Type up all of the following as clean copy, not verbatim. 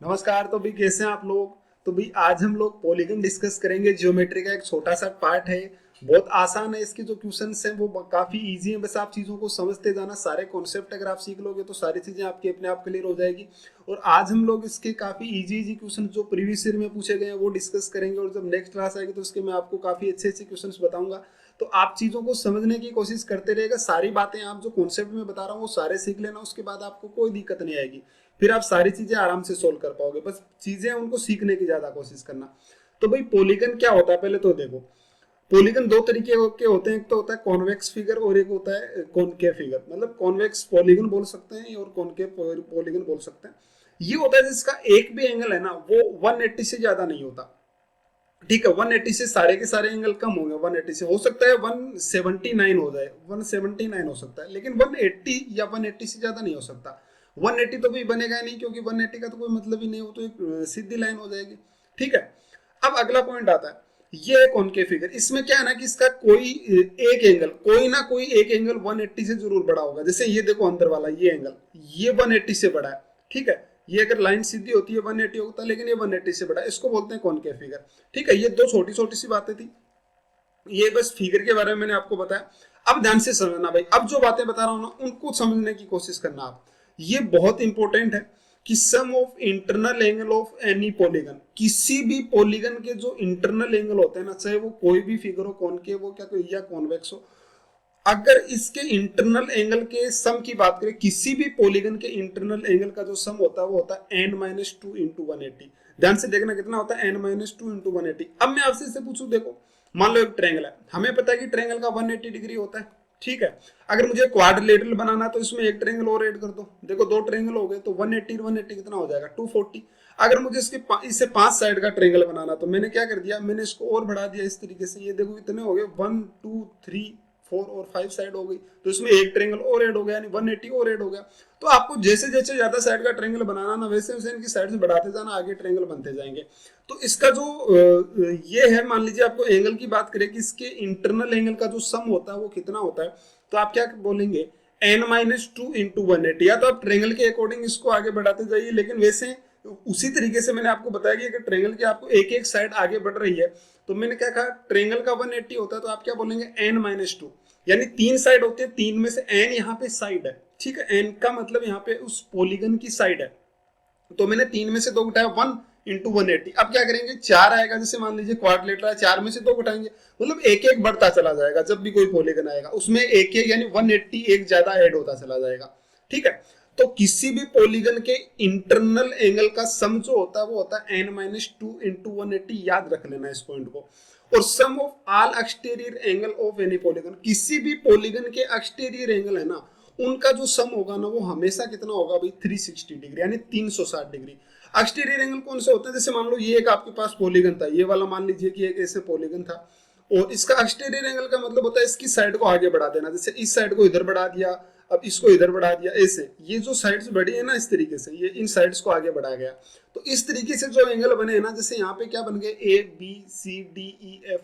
नमस्कार। तो भी कैसे हैं आप लोग। तो भी आज हम लोग पॉलीगन डिस्कस करेंगे। ज्योमेट्री का एक छोटा सा पार्ट है, बहुत आसान है। इसके जो क्वेश्चंस हैं वो काफी इजी हैं, बस आप चीजों को समझते जाना। सारे कॉन्सेप्ट अगर आप सीख लोगे तो सारी चीजें आपकी अपने आप क्लियर हो जाएगी। और आज हम लोग इसके काफी इजी इजी क्वेश्चन जो प्रीवियस ईयर में पूछे गए हैं वो डिस्कस करेंगे। और जब नेक्स्ट क्लास आएगी तो उसके मैं आपको काफी अच्छे अच्छे क्वेश्चन बताऊंगा। तो आप चीजों को समझने की कोशिश करते रहेगा। सारी बातें आप जो कॉन्सेप्ट में बता रहा हूँ वो सारे सीख लेना, उसके बाद आपको कोई दिक्कत नहीं आएगी। फिर आप सारी चीजें आराम से सोल्व कर पाओगे। बस चीजें उनको सीखने की ज्यादा कोशिश करना। तो भाई पॉलीगन क्या होता है पहले तो देखो। पॉलीगन दो तरीके के होते हैं, एक तो होता है कॉन्वेक्स फिगर और एक होता है कॉनकेव फिगर। मतलब कॉन्वेक्स पॉलीगन बोल सकते हैं और कॉनकेव पॉलीगन बोल सकते हैं। ये होता है जिसका एक भी एंगल है ना वो 180 से ज्यादा नहीं होता। ठीक है, 180 से सारे के सारे एंगल कम होंगे। 180 से हो सकता है 179 हो जाए, 179 हो सकता है, लेकिन 180 या 180 से ज्यादा नहीं हो सकता। 180 तो भी बनेगा ही नहीं, क्योंकि 180 का तो कोई मतलब ही नहीं, हो तो एक सीधी लाइन हो जाएगी। ठीक है। अब अगला पॉइंट आता है, ये है कॉनकेव फिगर। इसमें क्या है ना कि इसका कोई एक एंगल, कोई ना कोई एक एंगल 180 से जरूर बड़ा होगा। जैसे ये देखो अंदर वाला ये एंगल, ये 180 से बड़ा है। ठीक है, ये अगर लाइन सीधी होती है 180 होता है, लेकिन ये 180 से बड़ा है, इसको बोलते हैं कॉनकेव फिगर। ठीक है, ये दो छोटी छोटी सी बातें थी, ये बस फिगर के बारे में मैंने आपको बताया। अब ध्यान से समझना भाई, अब जो बातें बता रहा हूं ना उनको समझने की कोशिश करना आप। ये बहुत इंपॉर्टेंट है कि sum of internal angle of any polygon, किसी भी पॉलीगन के जो इंटरनल एंगल होते हैं ना, चाहे वो कोई भी फिगर हो, कॉनकेव हो क्या कोई या कॉन्वेक्स हो, अगर इसके इंटरनल एंगल के सम की बात करें, किसी भी पॉलीगन के इंटरनल एंगल का जो सम होता है वो होता है n-2 इंटू 180। ध्यान से देखना कितना होता है, n-2 इंटू 180। अब मैं आपसे इससे पूछूं, देखो मान लो एक ट्रायंगल है, हमें पता है कि ट्रायंगल का 180 डिग्री होता है। ठीक है, अगर मुझे क्वाड्रिलेटरल बनाना है तो इसमें एक ट्रायंगल और ऐड कर दो। देखो दो ट्रायंगल हो गए, तो 180 180 कितना हो जाएगा, 240। अगर मुझे इससे 5 साइड का ट्रायंगल बनाना तो मैंने क्या कर दिया, मैंने इसको और बढ़ा दिया इस तरीके से। ये देखो कितने हो गए, 1 2 3 4 और 5 साइड हो गई, तो इसमें एक ट्रायंगल और ऐड हो गया, यानी 180 और ऐड हो गया। तो आपको जैसे जैसे ज्यादा साइड का ट्रायंगल बनाना ना, वैसे वैसे इनकी साइड से बढ़ाते जाना, आगे ट्रायंगल बनते जाएंगे। तो इसका जो ये है, मान लीजिए आपको एंगल की बात करें कि इसके इंटरनल एंगल का जो सम होता है वो कितना होता है, तो आप क्या बोलेंगे, n-2 इंटू 180। या तो आप ट्रायंगल के अकॉर्डिंग इसको आगे बढ़ाते जाइए, लेकिन वैसे उसी तरीके से मैंने आपको बताया कि अगर ट्रायंगल की आपको एक एक साइड आगे बढ़ रही है, तो मैंने क्या कहा, ट्रायंगल का 180 होता है, तो आप क्या बोलेंगे, n-2। यानी 3 साइड होते हैं, 3 में से n यहाँ पे साइड है। ठीक है, n का मतलब यहाँ पे उस पॉलीगन की साइड है। तो मैंने 3 में से 2 घटाया, 1 इंटू 180। अब क्या करेंगे, 4 आएगा। जैसे मान लीजिए क्वाड्रिलेटरल है, 4 में से 2 घटाएंगे, मतलब एक एक बढ़ता चला जाएगा। जब भी कोई पॉलीगन आएगा उसमें एक एक यानी 180 एक ज्यादा ऐड होता चला जाएगा। ठीक है, तो किसी भी पॉलीगन के इंटरनल एंगल का सम जो होता है वो होता है n-2 इंटू 180। याद रख लेना इस पॉइंट को। और sum of all exterior angle of any polygon, किसी भी पॉलीगन के एक्सटीरियर एंगल है ना, उनका जो सम होगा ना वो हमेशा कितना होगा भाई, 360 डिग्री, यानी 360 डिग्री। एक्सटीरियर एंगल कौन से होते हैं, जैसे मान लो ये एक आपके पास पॉलीगन था, ये वाला मान लीजिए कि एक ऐसे पॉलीगन था, और इसका एक्सटीरियर एंगल का मतलब होता है इसकी साइड को आगे बढ़ा देना। जैसे इस साइड को इधर बढ़ा दिया, अब इसको इधर बढ़ा दिया, ऐसे ये जो साइड्स बढ़ी है ना, इस तरीके से ये इन साइड्स को आगे बढ़ाया गया। तो इस तरीके से जो एंगल बने हैं ना, जैसे यहाँ पे क्या बन गए, ABCDEF,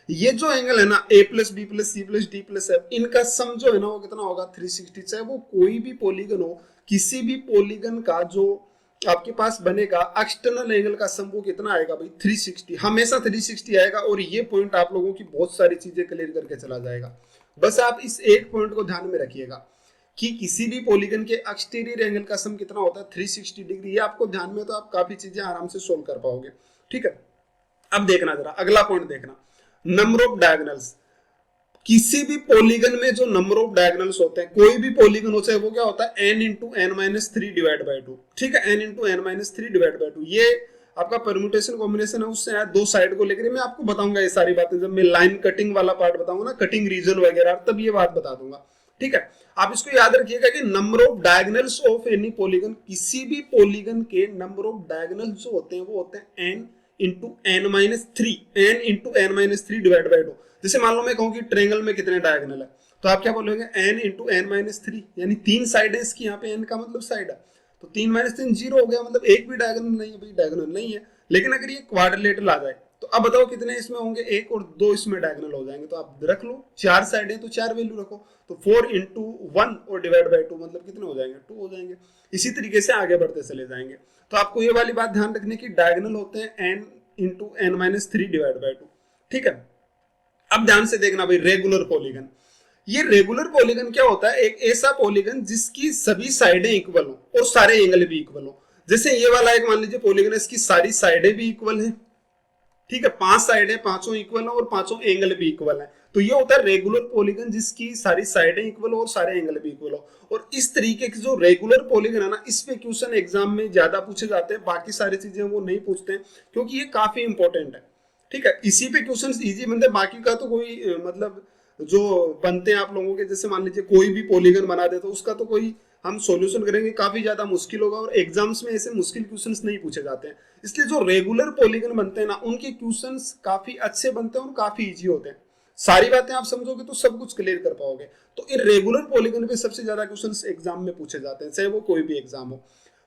ये जो एंगल है ना, A plus B plus C plus D plus F, इनका सम जो है ना वो कितना होगा, 360। चाहे वो कोई भी पॉलीगन हो, किसी भी पॉलीगन का जो आपके पास बनेगा एक्सटर्नल एंगल का सम वो कितना आएगा भाई, 360। हमेशा 360 आएगा। और ये पॉइंट आप लोगों की बहुत सारी चीजें क्लियर करके चला जाएगा। बस आप इस एक पॉइंट को ध्यान में रखिएगा कि किसी भी पॉलीगन के एक्सटीरियर एंगल का सम कितना होता है, 360 डिग्री। ये आपको ध्यान में, तो आप काफी चीजें आराम से सोल्व कर पाओगे। ठीक है, अब देखना जरा अगला पॉइंट देखना, नंबर ऑफ डायगोनल्स। किसी भी पॉलीगन में जो नंबर ऑफ डायगोनल्स होते हैं, कोई भी पॉलीगन हो, चाहे वो क्या होता है, n into n minus three divide by two. ठीक है, n into n minus three divide by two, ये आपका परम्यूटेशन कॉम्बिनेशन है। उससे दो साइड को लेकर मैं आपको बताऊंगा ये सारी बातें, जब मैं लाइन कटिंग वाला पार्ट बताऊंगा ना, कटिंग रीजन वगैरह, तब ये बात बता दूंगा। ठीक है, आप इसको याद रखिएगा कि number of diagonals of any polygon, किसी भी पॉलीगन के नंबर ऑफ डायगोनल्स जो होते हैं वो होते हैं n into n minus three, n into n minus three divide by two. जैसे मान लो मैं कहूँ कि ट्रायंगल में कितने डायगोनल है, तो आप क्या बोलोगे, n into n minus three, यानी 3 साइड है इसकी, यहाँ पे n का मतलब साइड है, तो 3 माइनस 3 0 हो गया, मतलब एक भी डायगोनल नहीं है भाई, डायगोनल नहीं है। लेकिन अगर ये क्वाड्रिलेटरल आ जाए, तो अब बताओ कितने इसमें होंगे, एक और दो इसमें डायगोनल हो जाएंगे, तो आप रख लो, चार साइड है तो चार वैल्यू रखो, तो 4 इंटू 1 और डिवाइड बाई 2 मतलब कितने हो जाएंगे, 2 हो जाएंगे। इसी तरीके से आगे बढ़ते चले जाएंगे। तो आपको ये वाली बात ध्यान रखने की, डायगोनल होते हैं n into n minus 3 divide by 2, ठीक है। अब ध्यान से देखना भाई, रेगुलर पॉलीगन, ये रेगुलर पॉलीगन क्या होता है, एक ऐसा पॉलीगन जिसकी सभी साइडें इक्वल हो और सारे एंगल भी इक्वल हो। जैसे ये वाला एक मान लीजिए पॉलीगन है, इसकी सारी साइडें भी इक्वल हैं, ठीक है, 5 साइड है, पांचों इक्वल है और पांचों एंगल भी इक्वल है, तो ये होता है रेगुलर पॉलीगन जिसकी सारी साइडें इक्वल हो और सारे एंगल भी इक्वल हो। और इस तरीके के जो रेगुलर पॉलीगन है ना, इस पे क्वेश्चन एग्जाम में ज्यादा पूछे जाते हैं, बाकी सारी चीजें वो नहीं पूछते हैं क्योंकि ये काफी इंपॉर्टेंट है, ठीक है। इसी पे क्वेश्चन इजी बनते हैं, बाकी का तो कोई मतलब जो बनते हैं आप लोगों के, जैसे मान लीजिए कोई भी पॉलीगन बना दे तो उसका तो कोई हम सॉल्यूशन करेंगे काफी ज्यादा मुश्किल होगा, और एग्जाम्स में ऐसे मुश्किल क्वेश्चंस नहीं पूछे जाते हैं। इसलिए जो रेगुलर पॉलीगन बनते हैं ना, उनके क्वेश्चंस काफी अच्छे बनते हैं और काफी इजी होते हैं। सारी बातें आप समझोगे तो सब कुछ क्लियर कर पाओगे। तो इन रेगुलर पॉलीगन पे सबसे ज्यादा क्वेश्चंस एग्जाम में पूछे जाते हैं, चाहे वो कोई भी एग्जाम हो।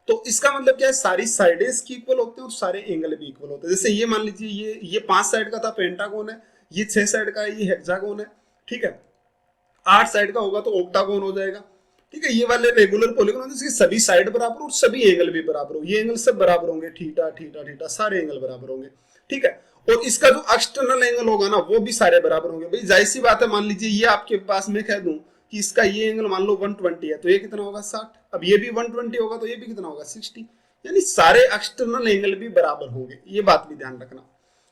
तो इसका मतलब क्या है, सारी साइडें इसकी इक्वल होते हैं और सारे एंगल भी इक्वल होते हैं। जैसे ये मान लीजिए ये 5 साइड का था पेंटागोन है, ये 6 साइड का है, ये हेक्सागोन है, ठीक है। 8 साइड का होगा तो ऑक्टागोन हो जाएगा, ठीक है। ये वाले रेगुलर पॉलीगन होते हैं जिसकी सभी साइड बराबर और सभी एंगल भी बराबर हो, ये एंगल सब बराबर होंगे, थीटा थीटा थीटा सारे एंगल बराबर होंगे, ठीक है। और इसका जो एक्सटर्नल एंगल होगा ना, वो भी सारे बराबर होंगे। भाई जाहिर सी बात है, मान लीजिए ये आपके पास मैं कह दूं कि इसका ये एंगल मान लो 120 है, तो ये कितना होगा 60। अब ये भी 120 होगा तो ये भी कितना होगा 60, यानी सारे एक्सटर्नल एंगल भी बराबर होंगे, ये बात भी ध्यान रखना,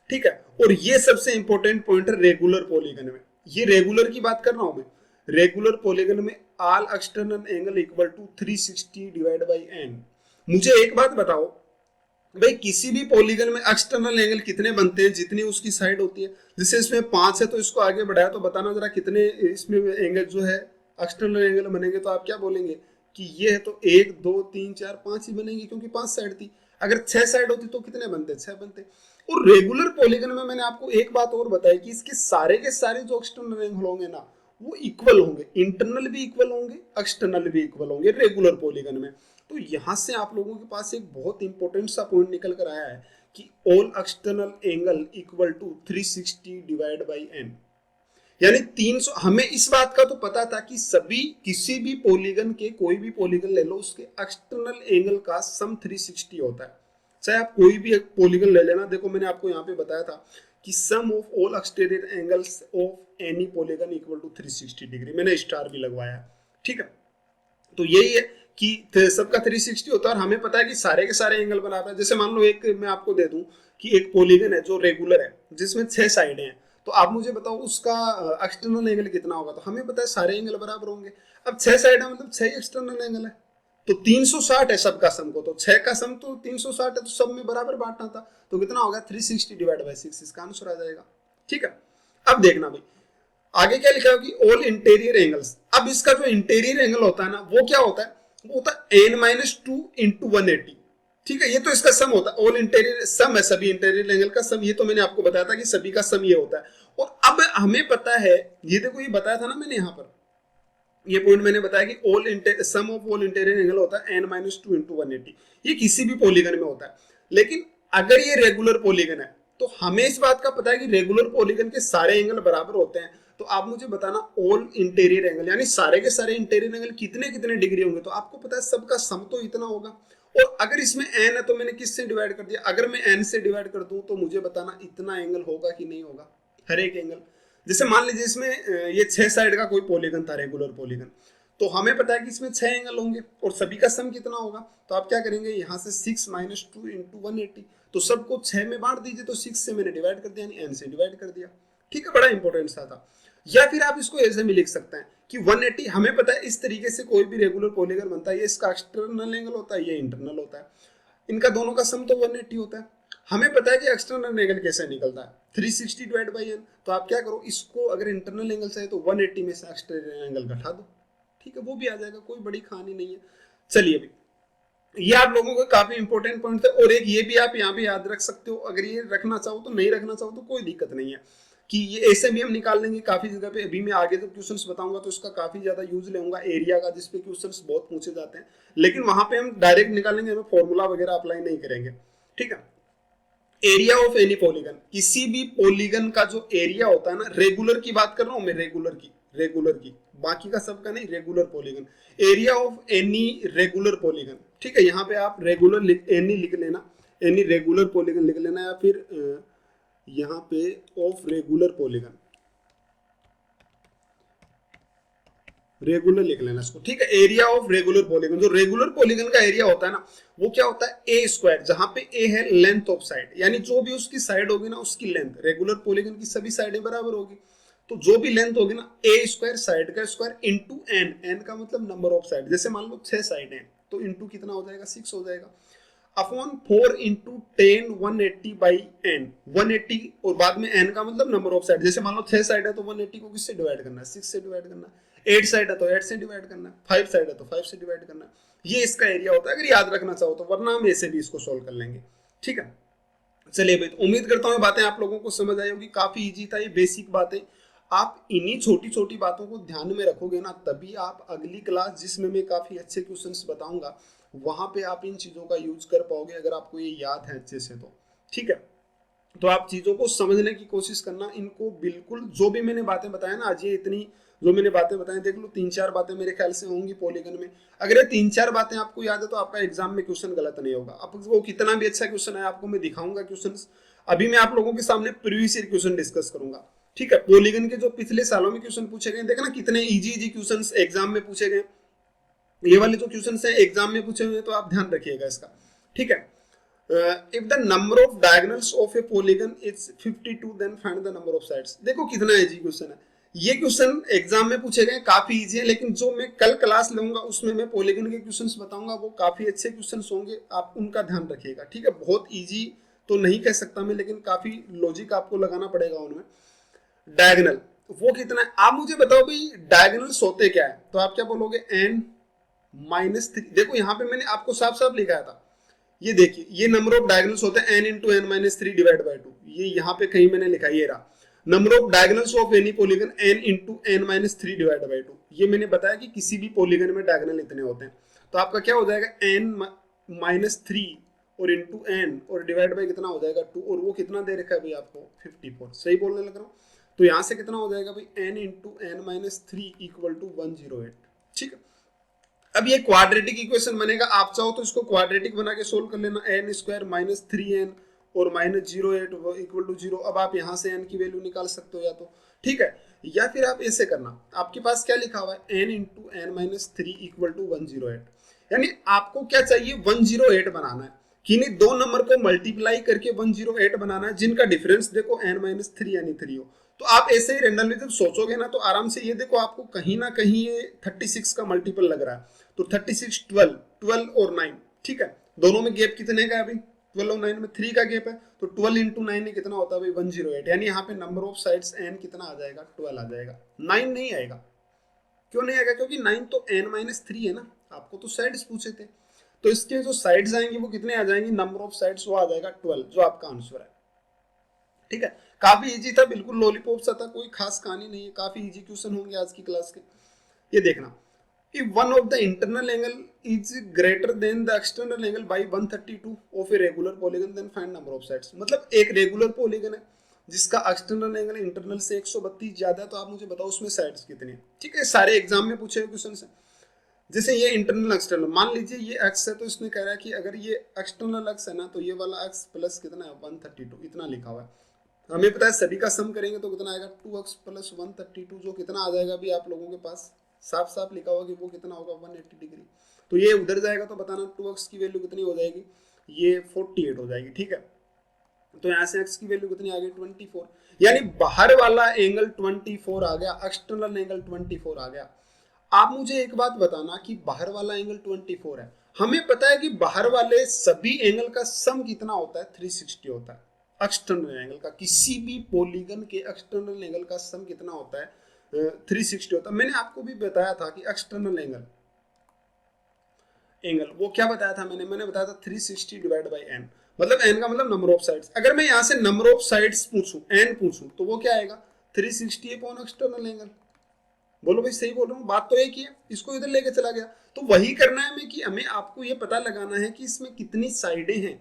ठीक है। और ये सबसे इंपॉर्टेंट पॉइंट है रेगुलर पॉलीगन में, ये रेगुलर की बात कर रहा हूं मैं। रेगुलर पॉलीगन में all external angle equal to 360 divide by n। मुझे एक बात बताओ भाई, किसी भी पॉलीगन में एक्सटर्नल एंगल कितने बनते हैं, जितनी उसकी साइड होती है। जैसे इसमें 5 है तो इसको आगे बढ़ाया, तो बताना जरा कितने इसमें एंगल जो है एक्सटर्नल एंगल बनेंगे। तो आप क्या बोलेंगे कि ये है तो 1 2 3 4 5 ही बनेंगे, क्योंकि 5 साइड थी। अगर 6 साइड होती तो कितने बनते, 6 बनते। और रेगुलर पॉलीगन में मैंने आपको एक बात और बताई कि इसके सारे के सारे जो एक्सटर्नल एंगल होंगे ना, वो इक्वल होंगे, इंटरनल भी इक्वल होंगे, एक्सटर्नल भी इक्वल होंगे रेगुलर पॉलीगन में। तो यहां से आप लोगों के पास एक बहुत इंपॉर्टेंट सा पॉइंट निकल कर आया है कि all external angle equal to 360 divide by n, यानी 300। हमें इस बात का तो पता था कि सभी किसी भी पॉलीगन के, कोई भी पॉलीगन ले लो, उसके एक्सटर्नल एंगल का सम 360 होता है। चाहे आप कोई भी एक पॉलीगन ले लेना, देखो मैंने आपको यहाँ पे बताया था कि sum of all exterior angles of any polygon equal to 360 degree, मैंने स्टार भी लगवाया, ठीक है। तो यही है कि सबका 360 होता है, और हमें पता है कि सारे के सारे एंगल बराबर है। जैसे मान लो एक मैं आपको दे दूं कि एक पॉलीगन है जो रेगुलर है, जिसमें 6 साइडें हैं, तो आप मुझे बताओ उसका एक्सटर्नल एंगल कितना होगा। तो हमें पता है सारे एंगल बराबर होंगे। अब 6 साइड है मतलब 6 एक्सटर्नल एंगल है, तो 360 है सबका सम को, तो 6 का सम तो 360 है, तो सब में बराबर बांटना था, तो कितना होगा 360 डिवाइड बाई 6, इसका आंसर आ जाएगा, ठीक है। अब देखना भाई आगे क्या लिखा है कि ऑल इंटीरियर एंगल्स। अब इसका जो इंटीरियर एंगल होता है ना, वो क्या होता है, वो होता है n-2 इंटू 180, ठीक है। ये तो इसका सम होता है, ऑल इंटीरियर सम है, सभी इंटीरियर एंगल का सम। ये तो मैंने आपको बताया था कि सभी का सम ये होता है। और अब हमें पता है, ये देखो ये बताया था ना मैंने यहाँ पर, ये पॉइंट मैंने बताया कि all sum of all interior angle होता है n-2 इंटू 180। ये किसी भी पॉलीगन में होता है, लेकिन अगर ये रेगुलर पॉलीगन है तो हमें इस बात का पता है कि रेगुलर पॉलीगन के सारे एंगल बराबर होते हैं। तो आप मुझे बताना ऑल इंटीरियर एंगल, यानी सारे के सारे इंटीरियर एंगल कितने कितने डिग्री होंगे। तो आपको पता है सबका सम तो इतना होगा, और अगर इसमें n है तो मैंने किससे डिवाइड कर दिया, अगर मैं n से डिवाइड कर दूं तो मुझे बताना इतना एंगल होगा कि नहीं होगा, हर एक एंगल। जैसे मान लीजिए इसमें ये 6 साइड का कोई पॉलीगन था, रेगुलर पॉलीगन, तो हमें पता है कि इसमें 6 एंगल होंगे और सभी का सम कितना होगा। तो आप क्या करेंगे, यहाँ से 6-2 इंटू 180, तो सबको 6 में बांट दीजिए, तो 6 से मैंने डिवाइड कर दिया, यानी n से डिवाइड कर दिया, ठीक है। बड़ा इंपॉर्टेंट सा था। या फिर आप इसको ऐसे भी लिख सकते हैं कि 180, हमें पता है इस तरीके से कोई भी रेगुलर पॉलीगन बनता है, ये इसका एक्सटर्नल एंगल होता है, ये इंटरनल होता है, इनका दोनों का सम तो 180 होता है। हमें पता है कि एक्सटर्नल एंगल कैसे निकलता है, 360 डिवाइड बाई n। तो आप क्या करो, इसको अगर इंटरनल एंगल चाहिए तो 180 में से एक्सटर्नल एंगल घटा दो, ठीक है, वो भी आ जाएगा, कोई बड़ी कहानी नहीं है। चलिए अभी ये आप लोगों को काफी इंपॉर्टेंट पॉइंट है, और एक ये भी आप यहाँ पे याद रख सकते हो, अगर ये रखना चाहो तो, नहीं रखना चाहो तो कोई दिक्कत नहीं है, कि ये ऐसे भी हम निकाल लेंगे काफी जगह पे। अभी मैं आगे जब क्वेश्चंस बताऊंगा तो इसका काफी ज्यादा यूज लेऊंगा एरिया का, जिसपे क्वेश्चंस बहुत पूछे जाते हैं, लेकिन वहां पे हम डायरेक्ट निकालेंगे, हमें फॉर्मूला वगैरह अप्लाई नहीं करेंगे, ठीक है। एरिया ऑफ एनी पॉलीगन, किसी भी पॉलीगन का जो एरिया होता है ना, रेगुलर की बात कर रहा हूं मैं, रेगुलर की, बाकी का सबका नहीं, regular polygon, area of any regular polygon. ठीक है, यहाँ पे आप रेगुलर एनी लिख लेना, एनी रेगुलर पॉलीगन लिख लेना, या फिर यहाँ पे ऑफ रेगुलर पॉलीगन, रेगुलर लिख लेना इसको। ठीक है, एरिया ऑफ रेगुलर पॉलीगन, जो रेगुलर पॉलीगन का एरिया होता है ना, वो क्या होता है, ए स्क्वायर, जहां पे ए है लेंथ ऑफ साइड, यानी जो भी उसकी साइड होगी ना उसकी लेंथ, रेगुलर पॉलीगन की सभी साइडें बराबर होगी, तो जो भी लेंथ होगी ना, ए स्क्वायर साइड का स्क्वायर इंटू एन, एन का मतलब नंबर ऑफ साइड, जैसे मान लो 6 साइड है तो इंटू कितना हो जाएगा, 6 हो जाएगा, अपॉन 4 इंटू 10 180 बाई एन, 180 और बाद में एन का मतलब नंबर ऑफ साइड, जैसे मान लो 6 साइड है तो 180 को किससे डिवाइड करना है, 6 से डिवाइड करना है, 8 साइड है तो 8 से डिवाइड करना है, 5 साइड है तो 5 से डिवाइड करना है, ये इसका एरिया होता है अगर याद रखना चाहो तो, वरना हम ऐसे भी इसको सोल्व कर लेंगे। ठीक है, चलिए भाई, तो उम्मीद करता हूँ बातें आप लोगों को समझ आई होगी, काफी इजी था ये, बेसिक बातें, आप इन्हीं छोटी छोटी बातों को ध्यान में रखोगे ना, तभी आप अगली क्लास जिसमें मैं काफी अच्छे क्वेश्चंस बताऊंगा वहां पे आप इन चीजों का यूज कर पाओगे, अगर आपको ये याद है अच्छे से तो। ठीक है, तो आप चीजों को समझने की कोशिश करना, इनको बिल्कुल जो भी मैंने बातें बताया ना आज, ये इतनी जो मैंने बातें बताई, देख लो 3-4 बातें मेरे ख्याल से होंगी पॉलीगन में, अगर ये 3-4 बातें आपको याद है तो आपका एग्जाम में क्वेश्चन गलत नहीं होगा। अब वो कितना भी अच्छा क्वेश्चन है आपको मैं दिखाऊंगा क्वेश्चन, अभी मैं आप लोगों के सामने प्रीवियस ईयर क्वेश्चन डिस्कस करूंगा। ठीक है, पॉलीगन के जो पिछले सालों में क्वेश्चन पूछे गए, देखना कितने इजी क्वेश्चन एग्जाम में पूछे गए, ये वाले जो क्वेश्चन है एग्जाम में पूछे हुए तो आप ध्यान रखिएगा इसका। ठीक है, if the number of diagonals of a polygon is 52 then find the number of sides. देखो कितना इजी क्वेश्चन है, ये क्वेश्चन एग्जाम में पूछे गए, काफी इजी है, लेकिन जो मैं कल क्लास लूंगा उसमें मैं पॉलीगन के क्वेश्चंस बताऊंगा, वो काफी अच्छे क्वेश्चंस होंगे, आप उनका ध्यान रखिएगा। ठीक है, बहुत इजी तो नहीं कह सकता मैं, लेकिन काफी लॉजिक आपको लगाना पड़ेगा उनमें। डायगोनल वो कितना है, आप मुझे बताओ भाई डायगोनल्स होते क्या है, तो आप क्या बोलोगे, n -3। देखो यहाँ पे मैंने आपको साफ साफ लिखा था, ये देखिए, ये नंबर ऑफ डायगोनल्स होते हैं n into n minus 3 divide by 2, ये यहाँ पे कहीं मैंने लिखा, ये रहा number of diagonals of any polygon n into n minus 3 divide by 2, ये मैंने बताया कि किसी भी पॉलीगन में डायगोनल इतने होते हैं, तो आपका क्या हो जाएगा, n -3 और इंटू एन और डिवाइड बाई कितना हो जाएगा 2, और वो कितना दे रखा है भाई आपको 54, सही बोलने लग रहा हूँ, तो यहाँ से कितना हो जाएगा भाई n into n minus 3 equal to 108। ठीक है, अब ये क्वाड्रेटिक इक्वेशन बनेगा, आप चाहो तो इसको क्वाड्रेटिक बना के सोल्व कर लेना, एन स्क्वायर माइनस 3n और माइनस 08 इक्वल टू 0, अब आप यहाँ से n की वैल्यू निकाल सकते हो या तो। ठीक है, या फिर आप ऐसे करना, आपके पास क्या लिखा हुआ है, n into n minus 3 equal to 108, यानी आपको क्या चाहिए, 108 बनाना है, किन्हीं दो नंबर को मल्टीप्लाई करके 108 बनाना है जिनका डिफरेंस देखो n माइनस 3 यानी 3 हो। तो आप ऐसे ही रेंडमली जब सोचोगे ना तो आराम से, ये देखो आपको कहीं ना कहीं ये 36 का मल्टीपल लग रहा है, तो 36 12 और 9। ठीक है, दोनों में गैप कितने का है अभी, 12 और 9 में 3 का गैप है, तो 12 इंटू 9 कितना होता है भाई 108, यानी यहाँ पे नंबर ऑफ साइड्स n कितना आ जाएगा, 12 आ जाएगा, 9 नहीं आएगा। क्यों नहीं आएगा, क्योंकि 9 तो n माइनस 3 है ना, आपको तो साइड्स पूछे थे, तो इसके जो साइड्स आएंगे वो कितने आ जाएंगे, नंबर ऑफ साइड्स वो आ जाएगा 12, जो आपका आंसर है। ठीक है, काफी इजी था, बिल्कुल लॉलीपॉप सा था, कोई खास कहानी नहीं है, काफी इजी क्वेश्चन होंगे आज की क्लास के। ये देखना, if one of the internal angle is greater than the external angle by 132 of a regular polygon then find number of sides। मतलब एक रेगुलर पॉलीगन है जिसका एक्सटर्नल एंगल इंटरनल से 132 ज्यादा है, तो आप मुझे बताओ उसमें साइड्स कितनी है। ठीक है, सारे एग्जाम में पूछे हुए क्वेश्चन है, जैसे ये इंटरनल एक्सटर्नल, मान लीजिए ये एक्स है, तो इसने कह रहा है कि अगर ये एक्सटर्नल एक्स है ना, तो ये वाला एक्स प्लस कितना है 132, इतना लिखा हुआ है, हमें पता है सभी का सम करेंगे तो कितना आएगा 2x प्लस 132, जो कितना आ जाएगा अभी आप लोगों के पास साफ साफ लिखा होगा कि वो कितना होगा 180 डिग्री, तो ये उधर जाएगा तो बताना 2x की वैल्यू कितनी हो जाएगी, ये 48 हो जाएगी। ठीक है, तो यहाँ से x की वैल्यू कितनी आ गई 24, यानी बाहर वाला एंगल 24 आ गया, एक्सटर्नल एंगल 24 आ गया। आप मुझे एक बात बताना कि बाहर वाला एंगल 24 है, हमें पता है कि बाहर वाले सभी एंगल का सम कितना होता है 360 होता है, एक्सटर्नल एंगल का, किसी भी पॉलीगन के एक्सटर्नल एंगल का सम कितना होता है 360 होता है। मैंने आपको भी बताया था कि एक्सटर्नल एंगल वो क्या बताया था, मैंने बताया था 360 डिवाइड बाई एन, मतलब एन का मतलब नंबर ऑफ साइड्स। अगर मैं यहाँ से नंबर ऑफ साइड्स पूछूं, एन पूछूं, तो वो क्या आएगा 360 अपॉन एक्सटर्नल एंगल। बोलो भाई सही बोल रहा हूँ, बात तो एक ही है, इसको इधर लेके चला गया, तो वही करना है हमें कि हमें आपको ये पता लगाना है कि इसमें कितनी साइडें हैं।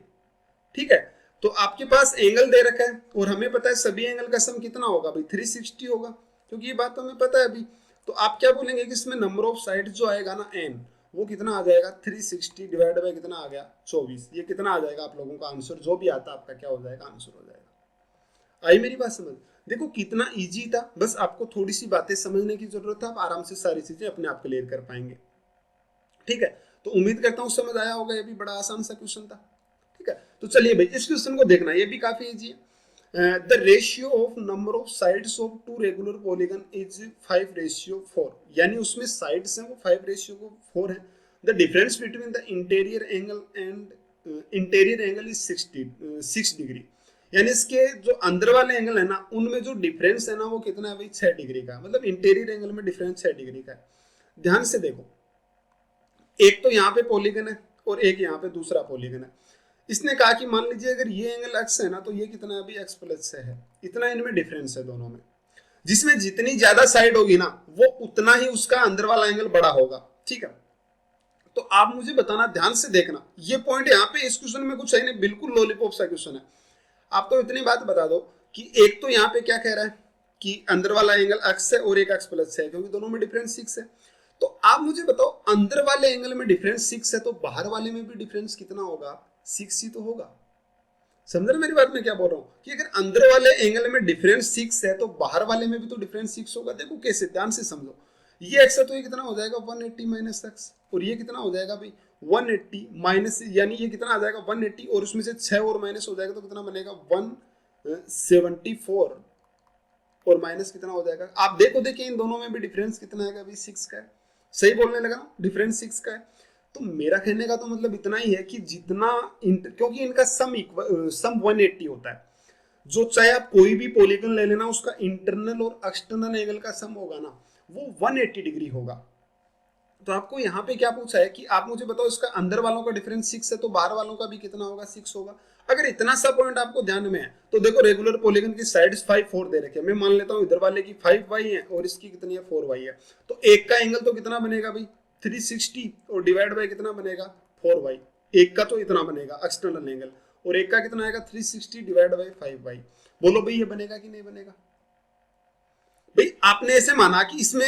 ठीक है, तो आपके पास एंगल दे रखा है और हमें पता है सभी एंगल का सम कितना होगा भाई 360 होगा, क्योंकि ये बात तो हमें पता है अभी। तो आप क्या बोलेंगे कि इसमें नंबर ऑफ साइड जो आएगा ना n, वो कितना आ जाएगा 360 डिवाइड बाय कितना आ गया 24। ये कितना आ जाएगा आप लोगों का आंसर, जो भी आता आपका क्या हो जाएगा आंसर हो जाएगा। आई मेरी बात समझ? देखो कितना इजी था, बस आपको थोड़ी सी बातें समझने की जरूरत है, आप आराम से सारी चीजें अपने आप क्लियर कर पाएंगे। ठीक है, तो उम्मीद करता हूँ समझ आया होगा, ये भी बड़ा आसान सा क्वेश्चन था। ठीक है, तो चलिए भाई इस क्वेश्चन को देखना, ये भी काफी इजी है। The ratio of number of sides of two regular polygon is 5:4, यानी उसमें साइड्स हैं वो 5:4 है। The difference between the interior angle and interior angle is 6 degree, यानी इसके जो अंदर वाले एंगल है ना उनमें जो डिफरेंस है ना वो कितना है भाई 6 डिग्री का, मतलब इंटीरियर एंगल में डिफरेंस 6 डिग्री का है। ध्यान से देखो, एक तो यहाँ पे पॉलीगन है और एक यहाँ पे दूसरा पॉलीगन है। इसने कहा कि मान लीजिए अगर ये एंगल x है ना तो ये कितना है अभी x प्लस से है, इतना इनमें डिफरेंस है दोनों में। जिसमें जितनी ज्यादा साइड होगी ना वो उतना ही उसका अंदर वाला एंगल बड़ा होगा। ठीक है, तो आप मुझे बताना, ध्यान से देखना, ये पॉइंट यहाँ पे इस क्वेश्चन में कुछ है नहीं, बिल्कुल लॉलीपॉप सा क्वेश्चन है। आप तो इतनी बात बता दो कि एक तो यहाँ पे क्या कह रहा है कि अंदर वाला एंगल x है और एक x प्लस है, क्योंकि दोनों में डिफरेंस 6 है। तो आप मुझे बताओ अंदर वाले एंगल में डिफरेंस 6 है तो बाहर वाले में भी डिफरेंस कितना होगा, 6 ही तो होगा। समझ रहे मेरी बात में क्या बोल रहा हूँ कि अगर अंदर वाले एंगल में डिफरेंस 6 है तो बाहर वाले में भी तो डिफरेंस 6 होगा। देखो कैसे, ध्यान से समझो, ये x है तो ये कितना हो जाएगा 180 माइनस एक्स, और ये कितना हो जाएगा भाई 180 माइनस, यानी ये कितना आ जाएगा 180 और उसमें से 6 और माइनस हो जाएगा तो कितना बनेगा 174 और माइनस कितना हो जाएगा। आप देखो, देखिए इन दोनों में भी डिफरेंस कितना है अभी 6 का है। सही बोलने लगा ना, डिफरेंस 6 का है। तो मेरा कहने का तो मतलब इतना ही है कि जितना क्योंकि इनका सम 180 होता है, जो चाहे आप कोई भी पॉलीगन ले लेना उसका इंटरनल और एक्सटर्नल एंगल का सम होगा ना वो 180 डिग्री होगा। तो आपको यहाँ पे क्या पूछा है कि आप मुझे बताओ इसका अंदर वालों का डिफरेंस 6 है तो बाहर वालों का भी कितना होगा 6 होगा। अगर इतना सा पॉइंट आपको ध्यान में है तो देखो रेगुलर पॉलीगन की साइड्स 5 4 दे रखे हैं। मैं मान लेता हूँ इधर वाले की 5y है और इसकी कितनी है 4y है, तो एक का एंगल तो कितना बनेगा भाई 360 और डिवाइड बाय कितना बनेगा 4y। एक का तो इतना बनेगा एक्सटर्नल एंगल और एक का कितना आएगा 360 डिवाइड बाय 5y। बोलो भाई ये बनेगा कि नहीं बनेगा? भाई आपने ऐसे माना कि इसमें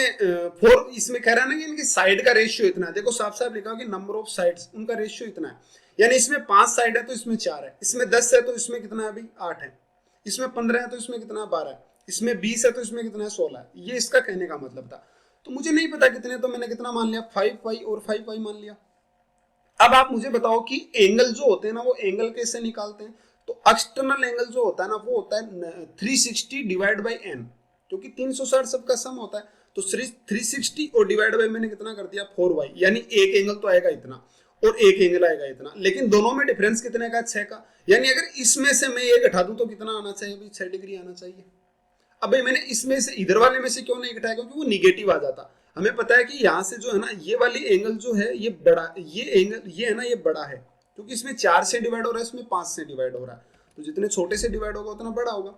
इसमें कह रहा है ना कि इनकी साइड का रेशियो इतना है। देखो साफ साफ लिखा हो कि नंबर ऑफ साइड्स उनका रेशियो इतना है, यानी इसमें 5 साइड है तो इसमें 4 है, इसमें 10 है तो इसमें कितना है अभी 8 है, इसमें 15 है तो इसमें कितना है 12 है, इसमें 20 है तो इसमें कितना है 16 है। ये इसका कहने का मतलब था। तो मुझे नहीं पता कितने, तो मैंने कितना मान लिया 5y और 5y मान लिया। अब आप मुझे बताओ कि एंगल जो होते हैं ना वो एंगल कैसे निकालते हैं? तो एक्सटर्नल एंगल जो होता है ना वो होता है 360 डिवाइड बाई n, क्योंकि 360 सबका सम होता है। तो 360 और डिवाइड बाई मैंने कितना कर दिया 4y, यानी एक एंगल तो आएगा इतना और एक एंगल आएगा इतना, लेकिन दोनों में डिफरेंस कितने का 6 का, यानी अगर इसमें से मैं ये घटा दूं तो कितना आना चाहिए भाई 6 डिग्री आना चाहिए। अब भाई मैंने इसमें से इधर वाले में से क्यों नहीं घटाया, क्योंकि वो निगेटिव आ जाता। हमें पता है कि यहाँ से जो है ना ये वाली एंगल जो है ये बड़ा, ये एंगल ये है ना ये बड़ा है, क्योंकि इसमें 4 से डिवाइड हो रहा है, इसमें 5 से डिवाइड हो रहा है, तो जितने छोटे से डिवाइड होगा उतना बड़ा होगा।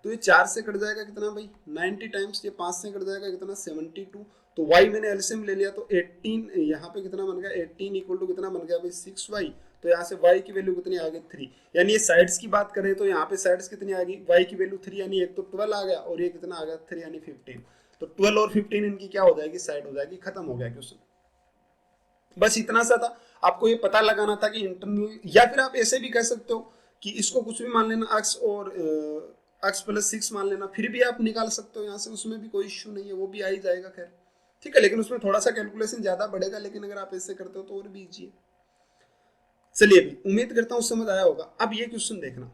तो ये 4 से कट जाएगा कितना भाई 90 टाइम्स, ये 5 से कट जाएगा कितना 72। तो y मैंने एलसीएम ले लिया तो 18, यहाँ पे कितना बन गया 18 इक्वल टू कितना बन गया भाई 6y। तो यहाँ से y की वैल्यू कितनी आ गई 3, यानी ये साइड्स की बात करें तो यहाँ पे साइड्स कितनी आ गई y की वैल्यू 3, यानी एक तो 12 आ गया और ये कितना आ गया 3 यानी 15। तो 12 और 15 इनकी क्या हो जाएगी साइड हो जाएगी, खत्म हो गया क्वेश्चन। बस इतना सा था, आपको ये पता लगाना था कि इंटरनल, या फिर आप ऐसे भी कह सकते हो कि इसको कुछ भी मान लेना x और x प्लस 6 मान लेना, फिर भी आप निकाल सकते हो यहाँ से, उसमें भी कोई इश्यू नहीं है, वो भी आ ही जाएगा खैर। ठीक है, लेकिन उसमें थोड़ा सा कैलकुलेशन ज्यादा बढ़ेगा, लेकिन अगर आप ऐसे करते हो तो और भी इजी है। चलिए अभी उम्मीद करता हूं समझ आया होगा। अब ये क्वेश्चन देखना,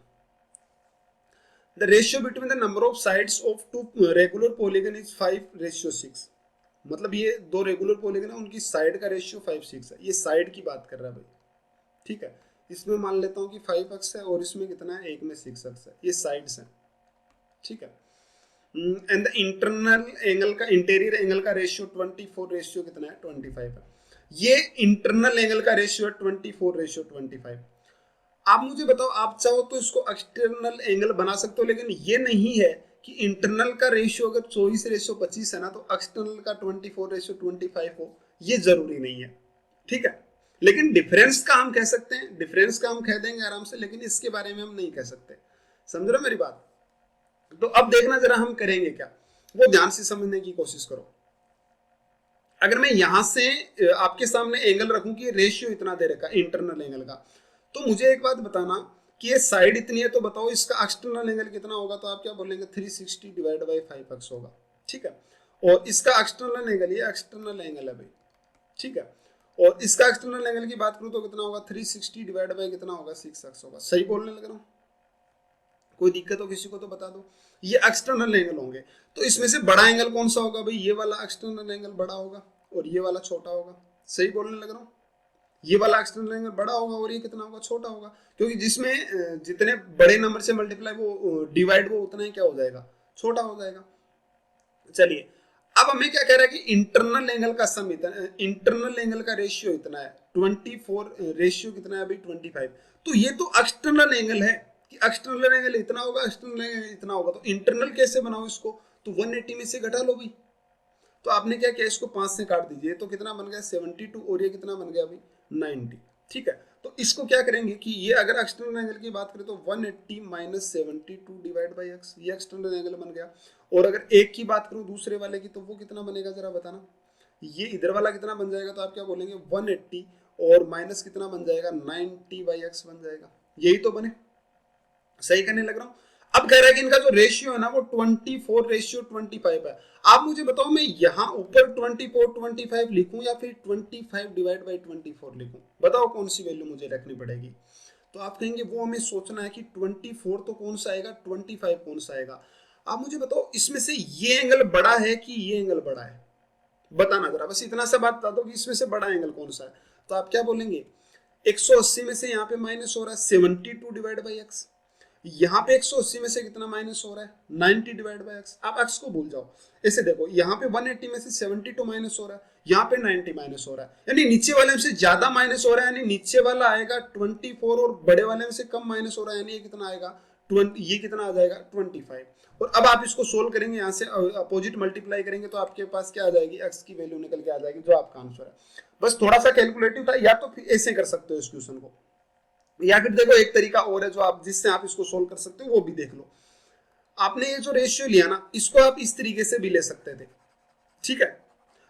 the ratio between the number of sides of two regular polygon is 5:6। मतलब ये दो रेगुलर पॉलीगन है उनकी साइड का रेशियो 5:6 है, ये साइड की बात कर रहा है भाई। ठीक है, इसमें मान लेता हूं कि 5 अक्स है और इसमें कितना है, एक में 6 अक्स है, ये साइड्स है। ठीक है, एंड द इंटरनल एंगल का, इंटीरियर एंगल का रेशियो 24 रेशियो कितना है 25 है। ये इंटरनल एंगल का रेशियो है 24 रेशियो 25। आप मुझे बताओ, आप चाहो तो इसको एक्सटर्नल एंगल बना सकते हो, लेकिन ये नहीं है कि इंटरनल का रेशियो अगर 24 रेशियो 25 है ना तो एक्सटर्नल का 24 रेशियो 25 हो, ये जरूरी नहीं है। ठीक है, लेकिन डिफरेंस का हम कह सकते हैं, डिफरेंस का हम कह देंगे आराम से, लेकिन इसके बारे में हम नहीं कह सकते। समझ रहे हो मेरी बात? तो अब देखना जरा हम करेंगे क्या, वो ध्यान से समझने की कोशिश करो। अगर मैं यहां से आपके सामने एंगल रखूं कि रेशियो इतना दे रखा इंटरनल एंगल का, तो मुझे एक बात बताना कि ये साइड इतनी है, तो बताओ इसका एक्सटर्नल एंगल कितना होगा? तो आप क्या बोलेंगे? 360 डिवाइड बाई 5x होगा, ठीक है। और इसका एक्सटर्नल एंगल, ये एक्सटर्नल एंगल है भाई, ठीक है। और इसका एक्सटर्नल एंगल की बात करूं तो कितना होगा? 360 डिवाइड बाई कितना होगा? 6x होगा। सही बोलने लग रहा हूं? कोई दिक्कत हो किसी को तो बता दो। ये एक्सटर्नल एंगल होंगे, तो इसमें से बड़ा एंगल कौन सा होगा भाई? ये वाला एक्सटर्नल एंगल बड़ा होगा और ये वाला छोटा होगा। सही बोलने लग रहा हूँ? ये वाला एक्सटर्नल एंगल बड़ा होगा और ये कितना होगा? छोटा होगा, क्योंकि जिसमें जितने बड़े नंबर से मल्टीप्लाई वो डिवाइड वो उतना ही क्या हो जाएगा? छोटा हो जाएगा। चलिए, अब हमें क्या कह रहा है कि इंटरनल एंगल का सम इतना, इंटरनल एंगल का रेशियो इतना है 24, रेशियो कितना है अभी? 25। तो ये तो एक्सटर्नल एंगल है कि एक्सटर्नल एंगल इतना होगा, एक्सटर्नल एंगल इतना होगा, तो इंटरनल कैसे बनाओ इसको? तो 180 में से घटा लो भाई। तो आपने क्या किया? इसको 5 से काट दीजिए, तो कितना बन गया? 72, और ये कितना बन गया अभी? 90, ठीक है। तो इसको क्या करेंगे कि ये अगर एक्सटर्नल एंगल की बात करें तो 180 माइनस 72 डिवाइड बाई एक्स, ये एक्सटर्नल एंगल बन गया। और अगर एक की बात करूं दूसरे वाले की, तो वो कितना बनेगा जरा बताना। ये इधर वाला कितना बन जाएगा? तो आप क्या बोलेंगे? 180 और माइनस कितना बन जाएगा? 90 बाई एक्स बन जाएगा। यही तो बने। सही करने लग रहा हूं? अब कह रहा है कि इनका जो रेशियो है ना वो 24 रेशियो 25 है। आप मुझे बताओ, मैं यहाँ ऊपर 24 25 लिखूं या फिर 25 डिवाइड बाई 24 लिखूं? बताओ कौन सी वैल्यू मुझे रखनी पड़ेगी? तो आप कहेंगे वो हमें सोचना है कि 24 तो कौन सा आएगा, 25 कौन सा आएगा। आप मुझे बताओ इसमें से ये एंगल बड़ा है कि ये एंगल बड़ा है? बताना जरा, बस इतना सा बात बता दो कि इसमें से बड़ा एंगल कौन सा है। तो आप क्या बोलेंगे? 180 में से यहाँ पे माइनस हो रहा है 72 डिवाइड बाई एक्स, यहाँ पे 180 में से कितना माइनस हो रहा है? 90 डिवाइड बाई एक्स। आप एक्स को भूल जाओ, ऐसे देखो, यहाँ पे 180 में से 72 माइनस हो रहा है, यहाँ पे 90 माइनस हो रहा है, यानी नीचे वाले में से ज्यादा माइनस हो रहा है, यानी नीचे वाला आएगा 24 और बड़े वाले में से कम माइनस हो रहा है, यानी ये कितना आएगा? 20, ये कितना आ जाएगा? 25। और अब आप इसको सोल्व करेंगे, यहाँ से अपोजिट मल्टीप्लाई करेंगे तो आपके पास क्या आ जाएगी? एक्स की वैल्यू निकल के आ जाएगी, जो आपका आंसर है। बस थोड़ा सा कैलकुलेटिव था, या तो फिर ऐसे कर सकते हो इस क्वेश्चन को, या फिर देखो एक तरीका और है जो आप जिससे आप इसको सोल्व कर सकते हो, वो भी देख लो। आपने ये जो रेशियो लिया ना, इसको आप इस तरीके से भी ले सकते थे, ठीक है।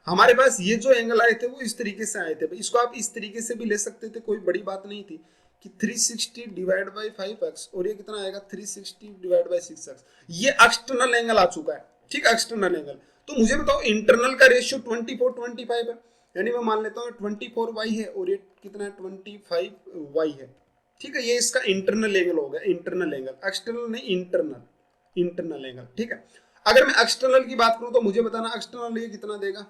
हमारे पास ये जो एंगल आए थे वो इस तरीके से आए थे, इसको आप इस तरीके से भी ले सकते थे, कोई बड़ी बात नहीं थी कि 360 डिवाइड बाई 5x, और ये कितना आएगा? 360 डिवाइड बाई 6x। ये एक्सटर्नल एंगल आ चुका है, ठीक है, एक्सटर्नल एंगल। तो मुझे बताओ इंटरनल का रेशियो 24 25 है, यानी मैं मान लेता हूँ 24y है और ये कितना है? 25y है, ठीक है। ये इसका इंटरनल एंगल हो गया, इंटरनल एंगल, एक्सटर्नल नहीं, इंटरनल, इंटरनल एंगल, ठीक है। अगर मैं एक्सटर्नल की बात करूं तो मुझे बताना एक्सटर्नल ये कितना देगा?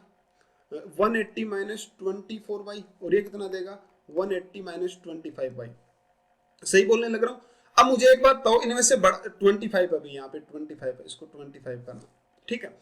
180 माइनस 24y, और ये कितना देगा? 180 माइनस 25y। सही बोलने लग रहा हूं? अब मुझे एक बात बताओ, इनमें से बड़ा 25 अभी यहाँ पे 25 है, इसको 25 करना, ठीक है।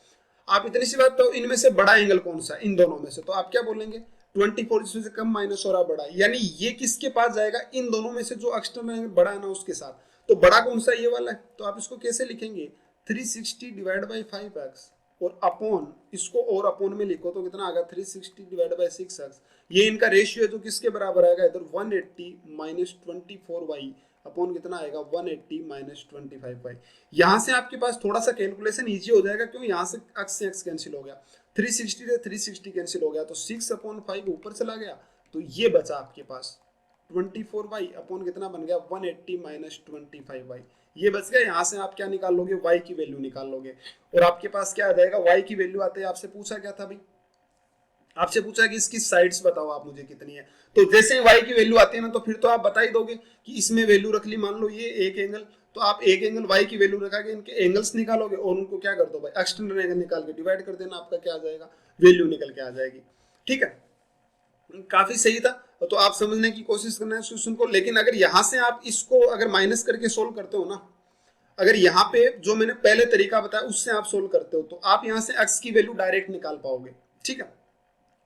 आप इतनी सी बात बताओ, इनमें से बड़ा एंगल कौन सा है इन दोनों में से? तो आप क्या बोलेंगे? 24 इसमें से कम माइनस हो रहा बड़ा, यानी ये किसके पास जाएगा? इन दोनों में से जो एक्सटर्नल एंगल बड़ा है ना उसके साथ। तो बड़ा कौन सा? ये वाला है। तो आप इसको कैसे लिखेंगे? 360 डिवाइड बाई 5x और अपॉन, इसको और अपॉन में लिखो तो कितना आएगा? 360 डिवाइड बाई 6x। ये इनका रेशियो है जो किसके बराबर आएगा? इधर 180 माइनस 24y अपॉन कितना आएगा? 180 माइनस 25y। यहाँ से आपके पास थोड़ा सा कैलकुलेशन इजी हो जाएगा, क्यों? यहाँ से x से x कैंसिल हो गया, 360 से 360 कैंसिल हो गया, तो 6/5 ऊपर चला गया, तो ये बचा आपके पास 24y अपॉन कितना बन गया? 180 माइनस 25y। ये बच गया। यहाँ से आप क्या निकाल लोगे? y की वैल्यू निकाल लोगे, और आपके पास क्या आ जाएगा? y की वैल्यू आते हैं, आपसे पूछा क्या था भाई? आपसे पूछा कि इसकी साइड्स बताओ आप मुझे कितनी है। तो जैसे ही y की वैल्यू आती है ना, तो फिर तो आप बता ही दोगे कि इसमें वैल्यू रख ली, मान लो ये एक एंगल, तो आप एक एंगल y की वैल्यू रखा के इनके एंगल्स निकालोगे और उनको क्या कर दो भाई? एक्सटर्नल एंगल निकाल के डिवाइड कर देना, आपका क्या आ जाएगा? वैल्यू निकल के आ जाएगी, ठीक है। काफी सही था, तो आप समझने की कोशिश करना है क्वेश्चन को। लेकिन अगर यहाँ से आप इसको अगर माइनस करके सोल्व करते हो ना, अगर यहाँ पे जो मैंने पहले तरीका बताया उससे आप सोल्व करते हो, तो आप यहाँ से x की वैल्यू डायरेक्ट निकाल पाओगे, ठीक है।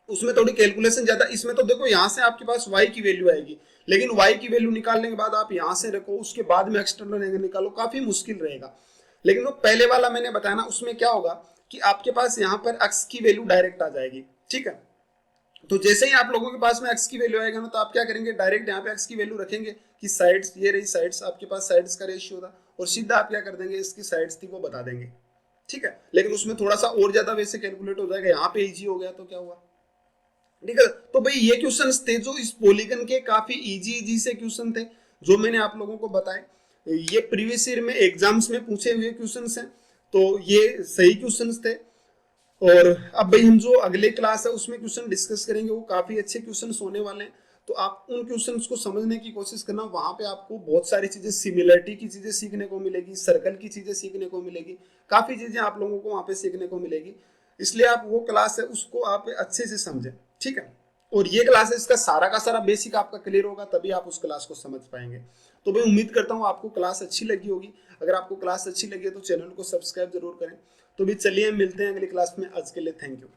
उसमें थोड़ी कैलकुलेशन ज्यादा, इसमें तो देखो यहाँ से आपके पास y की वैल्यू आएगी, लेकिन y की वैल्यू निकालने के बाद आप यहाँ से रखो, उसके बाद में एक्सटर्नल एंगल निकालो, काफी मुश्किल रहेगा। लेकिन वो पहले वाला मैंने बताया ना, उसमें क्या होगा कि आपके पास यहाँ पर x की वैल्यू डायरेक्ट आ जाएगी, ठीक है। तो जैसे ही आप लोगों के पास में x की वैल्यू आएगा ना, तो आप क्या करेंगे, डायरेक्ट यहाँ पे x की वैल्यू रखेंगे कि साइड्स, ये रही साइड्स, आपके पास साइड्स का रेशियो था, और सीधा आप क्या कर देंगे, इसकी साइड्स थी वो बता देंगे, ठीक है। लेकिन उसमें थोड़ा सा और ज्यादा वैसे कैलकुलेट हो जाएगा, यहाँ पे इजी हो गया तो क्या हुआ, ठीक है। तो भाई ये क्वेश्चंस थे जो इस पॉलीगन के काफी इजी इजी से क्वेश्चन थे जो मैंने आप लोगों को बताए। ये प्रीवियस ईयर में एग्जाम्स में पूछे हुए क्वेश्चंस हैं, तो ये सही क्वेश्चंस थे। और अब भाई हम जो अगले क्लास है उसमें क्वेश्चन डिस्कस करेंगे, वो काफी अच्छे क्वेश्चंस होने वाले हैं, तो आप उन क्वेश्चंस को समझने की कोशिश करना। वहां पे आपको बहुत सारी चीजें, सिमिलरिटी की चीजें सीखने को मिलेगी, सर्कल की चीजें सीखने को मिलेगी, काफी चीजें आप लोगों को वहां पे सीखने को मिलेगी। इसलिए आप वो क्लास है उसको आप अच्छे से समझें, ठीक है। और ये क्लास है, इसका सारा का सारा बेसिक आपका क्लियर होगा, तभी आप उस क्लास को समझ पाएंगे। तो मैं उम्मीद करता हूँ आपको क्लास अच्छी लगी होगी। अगर आपको क्लास अच्छी लगी है तो चैनल को सब्सक्राइब जरूर करें। तो भी चलिए मिलते हैं अगली क्लास में। आज के लिए थैंक यू।